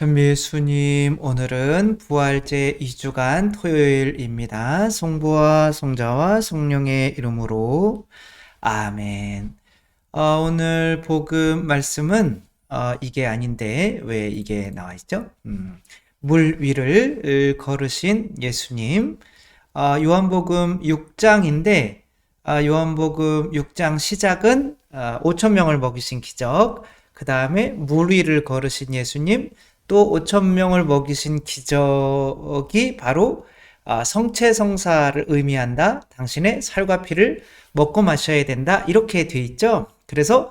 전미수님, 오늘은 부활제 2주간 토요일입니다. 성부와 성자와 성령의 이름으로 아멘. 오늘 복음 말씀은 이게 아닌데 왜 이게 나와 있죠? 물 위를 걸으신 예수님. 요한복음 6장인데 요한복음 6장 시작은 5천 명을 먹이신 기적, 그 다음에 물 위를 걸으신 예수님, 또 5천 명을 먹이신 기적이 바로 성체성사를 의미한다. 당신의 살과 피를 먹고 마셔야 된다. 이렇게 돼 있죠. 그래서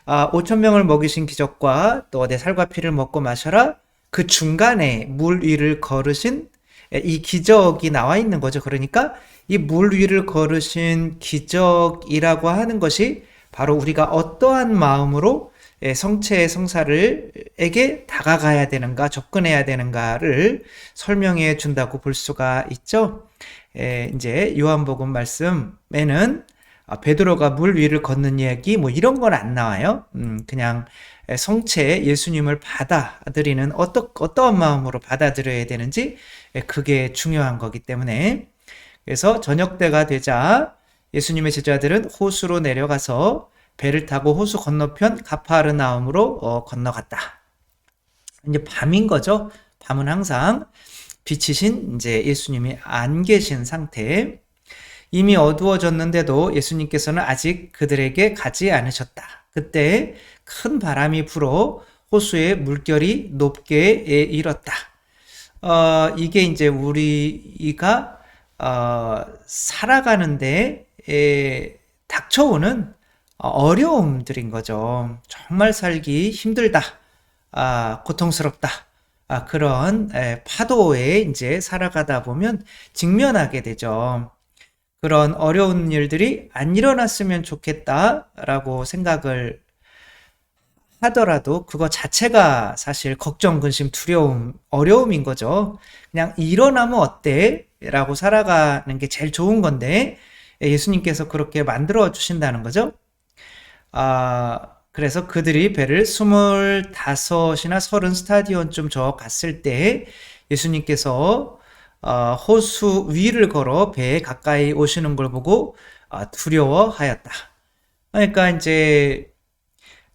5천 명을 먹이신 기적과 또 내 살과 피를 먹고 마셔라. 그 중간에 물 위를 걸으신 이 기적이 나와 있는 거죠. 그러니까 이 물 위를 걸으신 기적이라고 하는 것이 바로 우리가 어떠한 마음으로 성체의 성사를에게 다가가야 되는가, 접근해야 되는가를 설명해 준다고 볼 수가 있죠. 이제 요한복음 말씀에는 베드로가 물 위를 걷는 이야기 뭐 이런 건 안 나와요. 그냥 성체 예수님을 받아들이는 어떠한 마음으로 받아들여야 되는지 그게 중요한 거기 때문에, 그래서 저녁 때가 되자 예수님의 제자들은 호수로 내려가서 배를 타고 호수 건너편 가파르나움으로 건너갔다. 이제 밤인 거죠. 밤은 항상 빛이신 이제 예수님이 안 계신 상태. 이미 어두워졌는데도 예수님께서는 아직 그들에게 가지 않으셨다. 그때 큰 바람이 불어 호수의 물결이 높게 일었다. 이게 이제 우리가 살아가는데 닥쳐오는 어려움들인 거죠. 정말 살기 힘들다, 고통스럽다, 그런 파도에 이제 살아가다 보면 직면하게 되죠. 그런 어려운 일들이 안 일어났으면 좋겠다라고 생각을 하더라도 그거 자체가 사실 걱정, 근심, 두려움, 어려움인 거죠. 그냥 일어나면 어때? 라고 살아가는 게 제일 좋은 건데 예수님께서 그렇게 만들어 주신다는 거죠. 그래서 그들이 배를 25이나 30 스타디온쯤 저 갔을 때 예수님께서 호수 위를 걸어 배에 가까이 오시는 걸 보고 두려워하였다. 그러니까 이제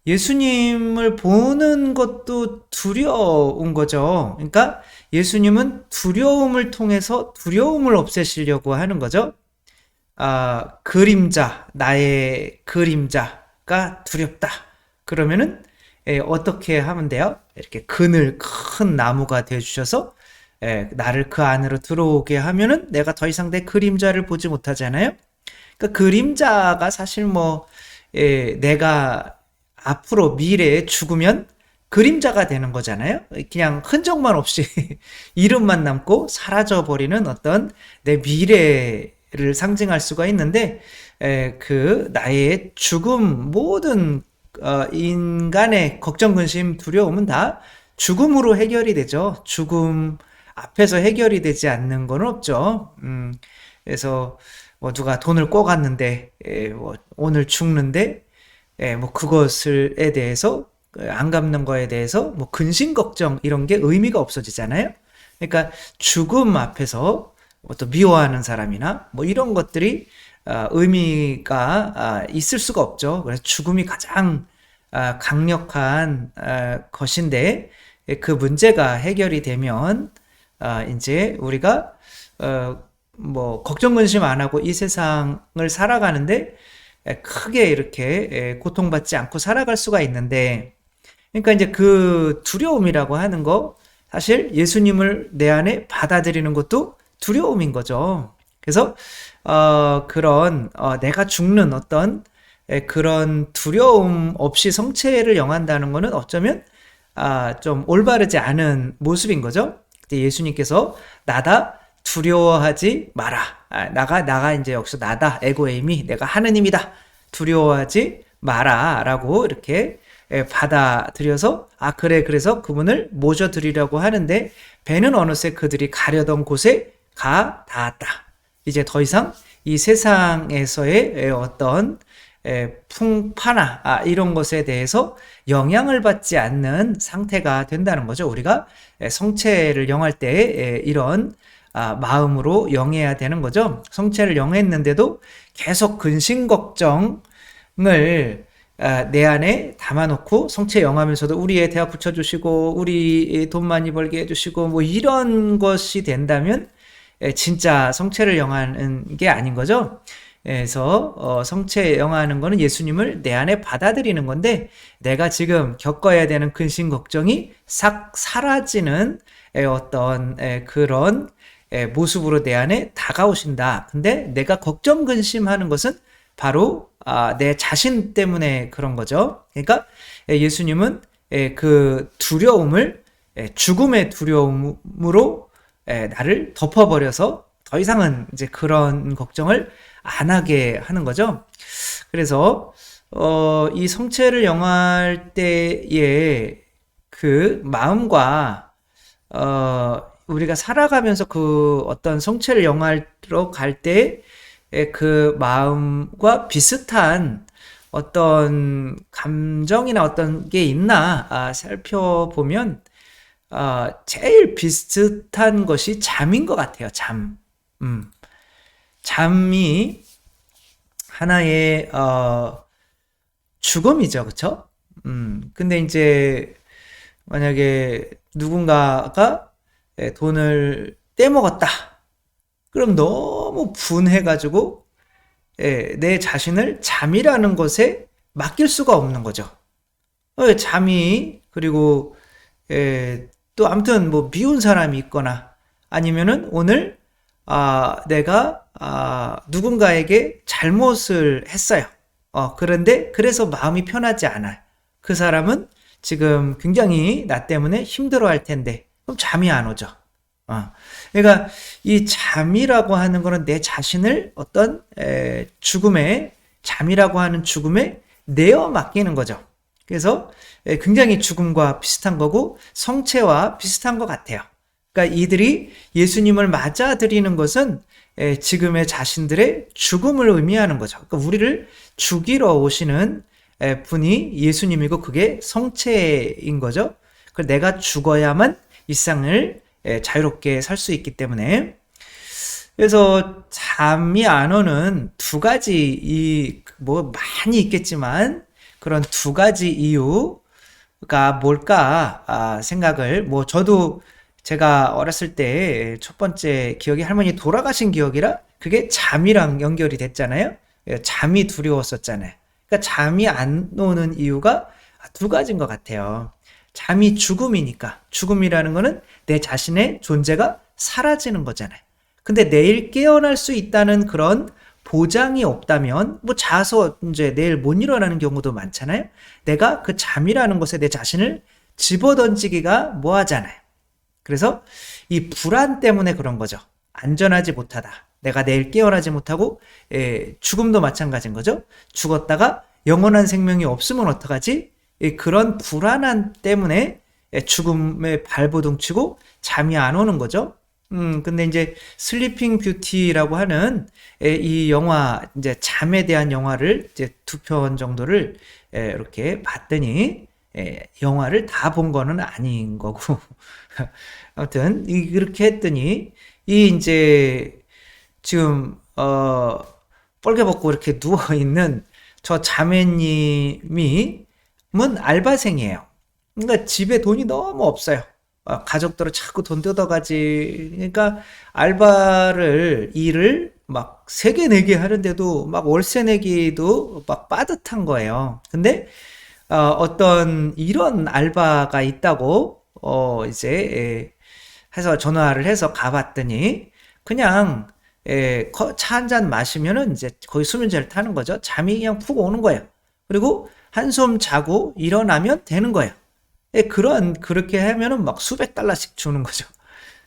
예수님을 보는 것도 두려운 거죠. 그러니까 예수님은 두려움을 통해서 두려움을 없애시려고 하는 거죠. 그림자, 나의 그림자가 두렵다. 그러면은 어떻게 하면 돼요? 이렇게 그늘 큰 나무가 되어주셔서 나를 그 안으로 들어오게 하면은 내가 더 이상 내 그림자를 보지 못하잖아요. 그러니까 그림자가 사실 뭐 내가 앞으로 미래에 죽으면 그림자가 되는 거잖아요. 그냥 흔적만 없이 이름만 남고 사라져버리는 어떤 내 미래를 상징할 수가 있는데, 그 나의 죽음, 모든 인간의 걱정, 근심, 두려움은 다 죽음으로 해결이 되죠. 죽음 앞에서 해결이 되지 않는 건 없죠. 그래서 뭐 누가 돈을 꿔갔는데 뭐 오늘 죽는데 뭐 그것에 대해서 안 갚는 거에 대해서 뭐 근심 걱정 이런 게 의미가 없어지잖아요. 그러니까 죽음 앞에서 또 미워하는 사람이나 뭐 이런 것들이 의미가 있을 수가 없죠. 그래서 죽음이 가장 강력한 것인데, 그 문제가 해결이 되면 이제 우리가 뭐 걱정 근심 안 하고 이 세상을 살아가는데 크게 이렇게 고통받지 않고 살아갈 수가 있는데, 그러니까 이제 그 두려움이라고 하는 거, 사실 예수님을 내 안에 받아들이는 것도 두려움인 거죠. 그래서 그런 내가 죽는 어떤 그런 두려움 없이 성체를 영한다는 것은 어쩌면 좀 올바르지 않은 모습인 거죠. 근데 예수님께서 나다, 두려워하지 마라. 나가 이제 여기서 나다, 에고에임이 내가 하느님이다, 두려워하지 마라 라고 이렇게 받아들여서 그래, 그래서 그분을 모셔드리려고 하는데 배는 어느새 그들이 가려던 곳에 가 닿았다. 이제 더 이상 이 세상에서의 어떤 풍파나 이런 것에 대해서 영향을 받지 않는 상태가 된다는 거죠. 우리가 성체를 영할 때 이런 마음으로 영해야 되는 거죠. 성체를 영했는데도 계속 근심 걱정을 내 안에 담아놓고 성체 영하면서도 우리의 대학 붙여주시고 우리 돈 많이 벌게 해주시고 뭐 이런 것이 된다면 진짜 성체를 영하는 게 아닌 거죠. 그래서 성체 영하는 거는 예수님을 내 안에 받아들이는 건데 내가 지금 겪어야 되는 근심 걱정이 싹 사라지는 어떤 그런 모습으로 내 안에 다가오신다. 근데 내가 걱정 근심하는 것은 바로 내 자신 때문에 그런 거죠. 그러니까 예수님은 그 두려움을 죽음의 두려움으로 나를 덮어버려서 더 이상은 이제 그런 걱정을 안 하게 하는 거죠. 그래서 이 성체를 영할 때의 그 마음과 우리가 살아가면서 그 어떤 성체를 영하러 갈 때 그 마음과 비슷한 어떤 감정이나 어떤 게 있나 살펴보면 제일 비슷한 것이 잠인 것 같아요. 잠. 잠이 하나의 죽음이죠, 그쵸? 근데 이제 만약에 누군가가 돈을 떼먹었다. 그럼 너무 분해가지고 내 자신을 잠이라는 것에 맡길 수가 없는 거죠. 잠이 그리고 또 아무튼 뭐 미운 사람이 있거나 아니면은 오늘 내가 누군가에게 잘못을 했어요. 그런데 그래서 마음이 편하지 않아요. 그 사람은 지금 굉장히 나 때문에 힘들어할 텐데 그럼 잠이 안 오죠. 그러니까 이 잠이라고 하는 거는 내 자신을 어떤 잠이라고 하는 죽음에 내어 맡기는 거죠. 그래서 굉장히 죽음과 비슷한 거고 성체와 비슷한 것 같아요. 그러니까 이들이 예수님을 맞아들이는 것은 지금의 자신들의 죽음을 의미하는 거죠. 그러니까 우리를 죽이러 오시는 분이 예수님이고 그게 성체인 거죠. 내가 죽어야만 이 세상을 자유롭게 살 수 있기 때문에. 그래서 잠이 안 오는 두 가지 뭐 많이 있겠지만 그런 두 가지 이유가 뭘까 생각을 뭐 저도 제가 어렸을 때 첫 번째 기억이 할머니 돌아가신 기억이라 그게 잠이랑 연결이 됐잖아요. 잠이 두려웠었잖아요. 그러니까 잠이 안 오는 이유가 두 가지인 것 같아요. 잠이 죽음이니까. 죽음이라는 거는 내 자신의 존재가 사라지는 거잖아요. 근데 내일 깨어날 수 있다는 그런 보장이 없다면 뭐 자서 이제 내일 못 일어나는 경우도 많잖아요. 내가 그 잠이라는 것에 내 자신을 집어던지기가 뭐하잖아요. 그래서 이 불안 때문에 그런 거죠. 안전하지 못하다. 내가 내일 깨어나지 못하고 죽음도 마찬가지인 거죠. 죽었다가 영원한 생명이 없으면 어떡하지? 그런 불안함 때문에 죽음에 발버둥치고 잠이 안 오는 거죠. 근데 이제 슬리핑 뷰티라고 하는 이 영화, 이제 잠에 대한 영화를 이제 2편 정도를 이렇게 봤더니 영화를 다 본 거는 아닌 거고. 아무튼 이렇게 했더니 이 이제 지금 뻘개벗고 이렇게 누워 있는 저 자매님이 알바생이에요. 그러니까 집에 돈이 너무 없어요. 가족들은 자꾸 돈 뜯어가지. 그러니까 일을 막 3개, 4개 하는데도 막 월세 내기도 막 빠듯한 거예요. 근데 어떤 이런 알바가 있다고 이제 해서 전화를 해서 가봤더니 그냥 차 한 잔 마시면은 이제 거의 수면제를 타는 거죠. 잠이 그냥 푹 오는 거예요. 그리고 한숨 자고 일어나면 되는 거예요. 그렇게 하면은 막 수백 달러씩 주는 거죠.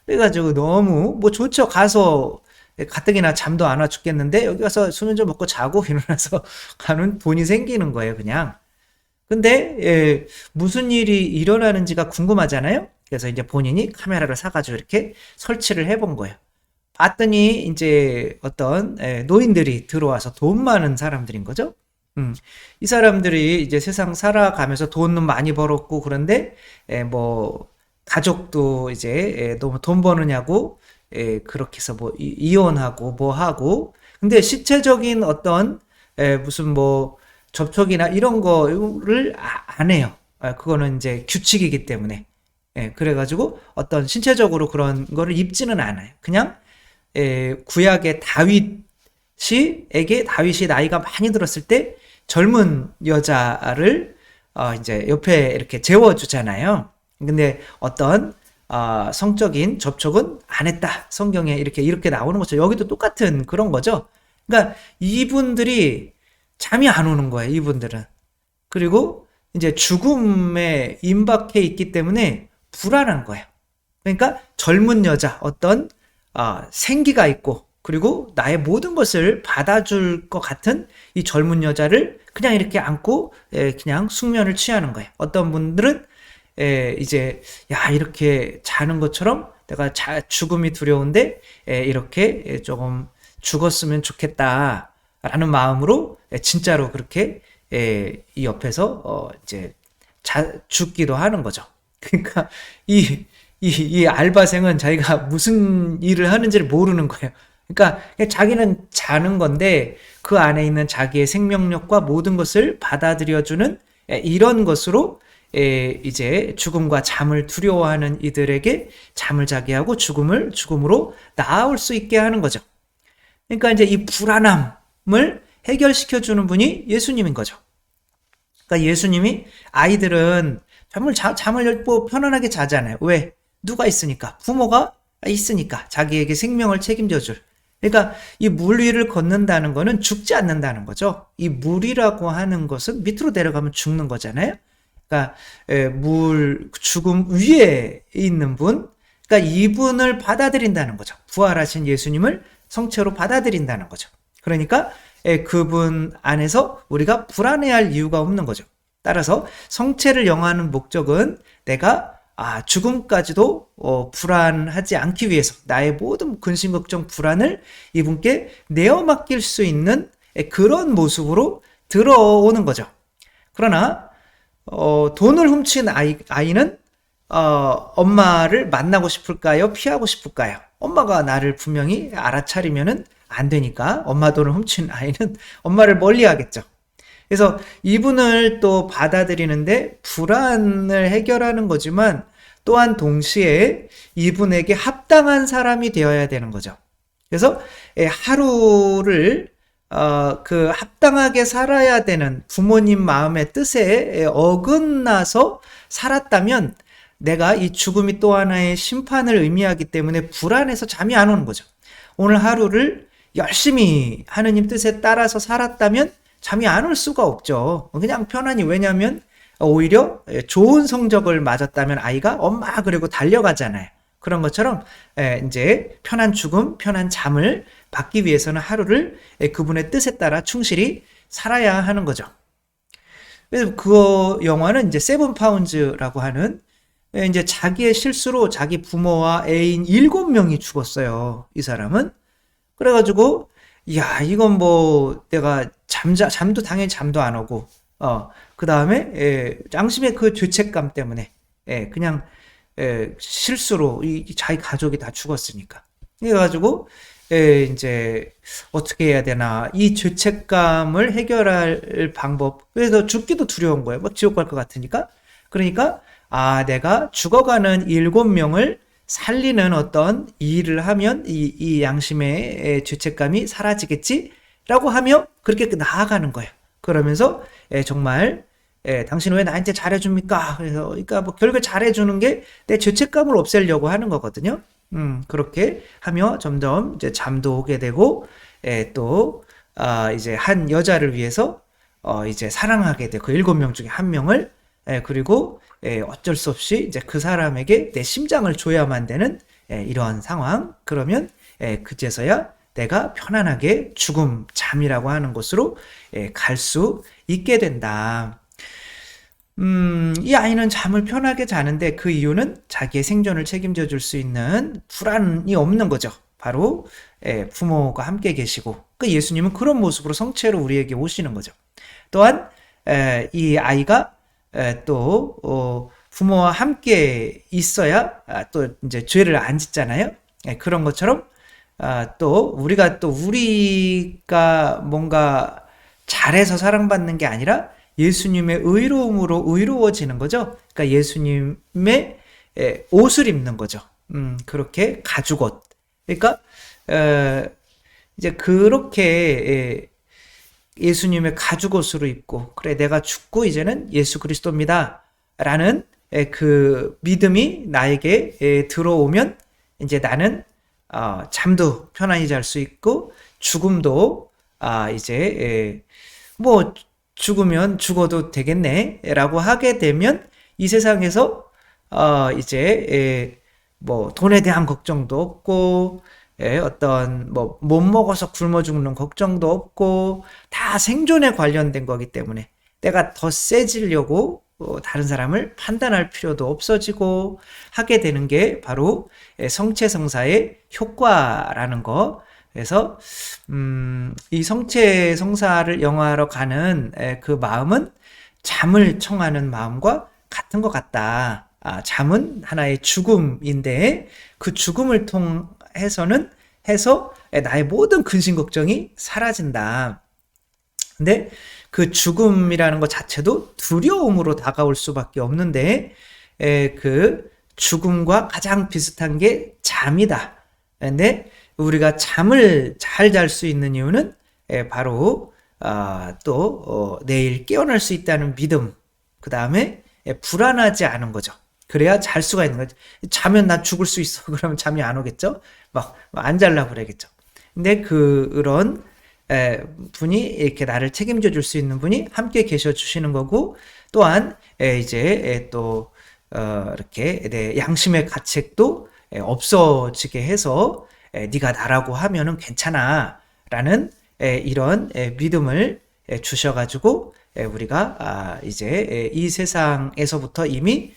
그래가지고 너무 뭐 좋죠. 가서 가뜩이나 잠도 안 와 죽겠는데 여기 가서 수면제 먹고 자고 일어나서 가는 돈이 생기는 거예요, 그냥. 근데 무슨 일이 일어나는지가 궁금하잖아요. 그래서 이제 본인이 카메라를 사가지고 이렇게 설치를 해본 거예요. 봤더니 이제 어떤 노인들이 들어와서 돈 많은 사람들인 거죠. 이 사람들이 이제 세상 살아가면서 돈은 많이 벌었고, 그런데, 뭐, 가족도 이제, 너무 돈 버느냐고, 그렇게 해서 뭐, 이혼하고, 뭐 하고, 근데 실체적인 어떤, 무슨 뭐, 접촉이나 이런 거를 안 해요. 그거는 이제 규칙이기 때문에. 그래가지고 어떤 신체적으로 그런 거를 입지는 않아요. 그냥, 구약의 다윗이 나이가 많이 들었을 때 젊은 여자를 이제 옆에 이렇게 재워주잖아요. 근데 어떤 성적인 접촉은 안 했다. 성경에 이렇게 나오는 것처럼 여기도 똑같은 그런 거죠. 그러니까 이분들이 잠이 안 오는 거예요. 이분들은. 그리고 이제 죽음에 임박해 있기 때문에 불안한 거예요. 그러니까 젊은 여자, 어떤 생기가 있고, 그리고 나의 모든 것을 받아줄 것 같은 이 젊은 여자를 그냥 이렇게 안고 그냥 숙면을 취하는 거예요. 어떤 분들은 이제 야, 이렇게 자는 것처럼 내가 죽음이 두려운데 이렇게 조금 죽었으면 좋겠다라는 마음으로 진짜로 그렇게 이 옆에서 이제 죽기도 하는 거죠. 그러니까 이 알바생은 자기가 무슨 일을 하는지를 모르는 거예요. 그러니까 자기는 자는 건데 그 안에 있는 자기의 생명력과 모든 것을 받아들여주는 이런 것으로 이제 죽음과 잠을 두려워하는 이들에게 잠을 자게 하고 죽음으로 나아올 수 있게 하는 거죠. 그러니까 이제 이 불안함을 해결시켜 주는 분이 예수님인 거죠. 그러니까 예수님이 아이들은 잠을 뭐 편안하게 자잖아요. 왜? 누가 있으니까. 부모가 있으니까. 자기에게 생명을 책임져 줄. 그러니까 이 물 위를 걷는다는 거는 죽지 않는다는 거죠. 이 물이라고 하는 것은 밑으로 내려가면 죽는 거잖아요. 그러니까 죽음 위에 있는 분, 그러니까 이분을 받아들인다는 거죠. 부활하신 예수님을 성체로 받아들인다는 거죠. 그러니까 그분 안에서 우리가 불안해할 이유가 없는 거죠. 따라서 성체를 영하는 목적은 내가 죽음까지도 불안하지 않기 위해서 나의 모든 근심, 걱정, 불안을 이분께 내어 맡길 수 있는 그런 모습으로 들어오는 거죠. 그러나 돈을 훔친 아이는 엄마를 만나고 싶을까요? 피하고 싶을까요? 엄마가 나를 분명히 알아차리면은 안 되니까 엄마 돈을 훔친 아이는 엄마를 멀리하겠죠. 그래서 이분을 또 받아들이는데 불안을 해결하는 거지만 또한 동시에 이분에게 합당한 사람이 되어야 되는 거죠. 그래서 하루를 그 합당하게 살아야 되는 부모님 마음의 뜻에 어긋나서 살았다면 내가 이 죽음이 또 하나의 심판을 의미하기 때문에 불안해서 잠이 안 오는 거죠. 오늘 하루를 열심히 하느님 뜻에 따라서 살았다면 잠이 안 올 수가 없죠. 그냥 편안히. 왜냐하면 오히려 좋은 성적을 맞았다면 아이가 엄마 그리고 달려가잖아요. 그런 것처럼 이제 편한 죽음, 편한 잠을 받기 위해서는 하루를 그분의 뜻에 따라 충실히 살아야 하는 거죠. 그래서 그 영화는 이제 세븐 파운즈라고 하는 이제 자기의 실수로 자기 부모와 애인 7명이 죽었어요. 이 사람은. 그래가지고 야, 이건 뭐 내가 잠도 당연히 잠도 안 오고 그 다음에 양심의 그 죄책감 때문에 그냥 실수로 자기 가족이 다 죽었으니까 그래가지고 이제 어떻게 해야 되나 이 죄책감을 해결할 방법. 그래서 죽기도 두려운 거예요. 막 지옥 갈 것 같으니까. 그러니까 내가 죽어가는 7명을 살리는 어떤 일을 하면 이 양심의 죄책감이 사라지겠지라고 하며 그렇게 나아가는 거예요. 그러면서 정말 당신은 왜 나한테 잘해줍니까? 그래서 그러니까 뭐 결국 잘해주는 게 내 죄책감을 없애려고 하는 거거든요. 그렇게 하며 점점 이제 잠도 오게 되고 또 이제 한 여자를 위해서 이제 사랑하게 되고 그 7명 중에 한 명을 그리고 어쩔 수 없이 이제 그 사람에게 내 심장을 줘야만 되는 이러한 상황. 그러면 그제서야 내가 편안하게 죽음, 잠이라고 하는 곳으로 갈 수 있게 된다. 이 아이는 잠을 편하게 자는데 그 이유는 자기의 생존을 책임져 줄 수 있는 불안이 없는 거죠. 바로 부모가 함께 계시고 그 예수님은 그런 모습으로 성체로 우리에게 오시는 거죠. 또한 이 아이가 또 부모와 함께 있어야 또 이제 죄를 안 짓잖아요. 그런 것처럼 또 우리가 뭔가 잘해서 사랑받는 게 아니라 예수님의 의로움으로 의로워지는 거죠. 그러니까 예수님의 옷을 입는 거죠. 그렇게 가죽옷. 그러니까 이제 그렇게 예수님의 가죽옷으로 입고, 그래 내가 죽고 이제는 예수 그리스도입니다 라는 그 믿음이 나에게 들어오면 이제 나는 잠도 편안히 잘 수 있고, 죽음도 이제 뭐 죽으면 죽어도 되겠네 라고 하게 되면 이 세상에서 이제 뭐 돈에 대한 걱정도 없고, 어떤 뭐 못 먹어서 굶어 죽는 걱정도 없고, 다 생존에 관련된 거기 때문에 내가 더 세지려고 다른 사람을 판단할 필요도 없어지고 하게 되는 게 바로 성체성사의 효과라는 거. 그래서 이 성체성사를 영화하러 가는 그 마음은 잠을 청하는 마음과 같은 것 같다. 잠은 하나의 죽음인데 그 죽음을 통해서는 나의 모든 근심 걱정이 사라진다. 근데 그 죽음이라는 것 자체도 두려움으로 다가올 수밖에 없는데 그 죽음과 가장 비슷한 게 잠이다. 근데 우리가 잠을 잘 잘 수 있는 이유는 바로 또 내일 깨어날 수 있다는 믿음, 그 다음에 불안하지 않은 거죠. 그래야 잘 수가 있는 거죠. 자면 나 죽을 수 있어. 그러면 잠이 안 오겠죠? 막 안 잘라 그러겠죠. 근데 그런 분이 이렇게 나를 책임져 줄 수 있는 분이 함께 계셔 주시는 거고, 또한 이제 또 이렇게 내 양심의 가책도 없어지게 해서 네가 나라고 하면은 괜찮아 라는 이런 믿음을 주셔가지고 우리가 이제 이 세상에서부터 이미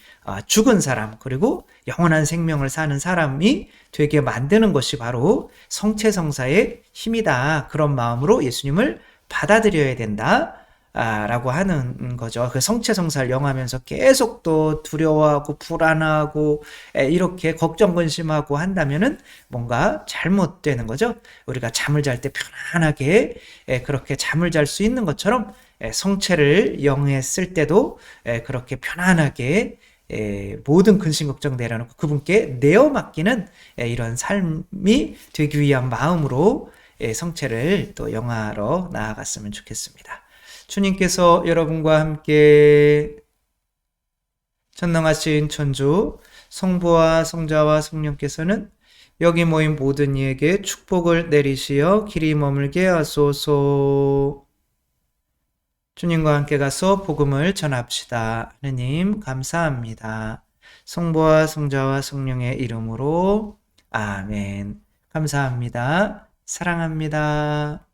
죽은 사람, 그리고 영원한 생명을 사는 사람이 되게 만드는 것이 바로 성체성사의 힘이다. 그런 마음으로 예수님을 받아들여야 된다 라고 하는 거죠. 그 성체성사를 영하면서 계속 또 두려워하고 불안하고 이렇게 걱정 근심하고 한다면은 뭔가 잘못되는 거죠. 우리가 잠을 잘 때 편안하게 그렇게 잠을 잘 수 있는 것처럼 성체를 영했을 때도 그렇게 편안하게 모든 근심 걱정 내려놓고 그분께 내어 맡기는 이런 삶이 되기 위한 마음으로 성체를 또 영하러 나아갔으면 좋겠습니다. 주님께서 여러분과 함께 전능하신 천주 성부와 성자와 성령께서는 여기 모인 모든 이에게 축복을 내리시어 길이 머물게 하소서. 주님과 함께 가서 복음을 전합시다. 하느님 감사합니다. 성부와 성자와 성령의 이름으로 아멘. 감사합니다. 사랑합니다.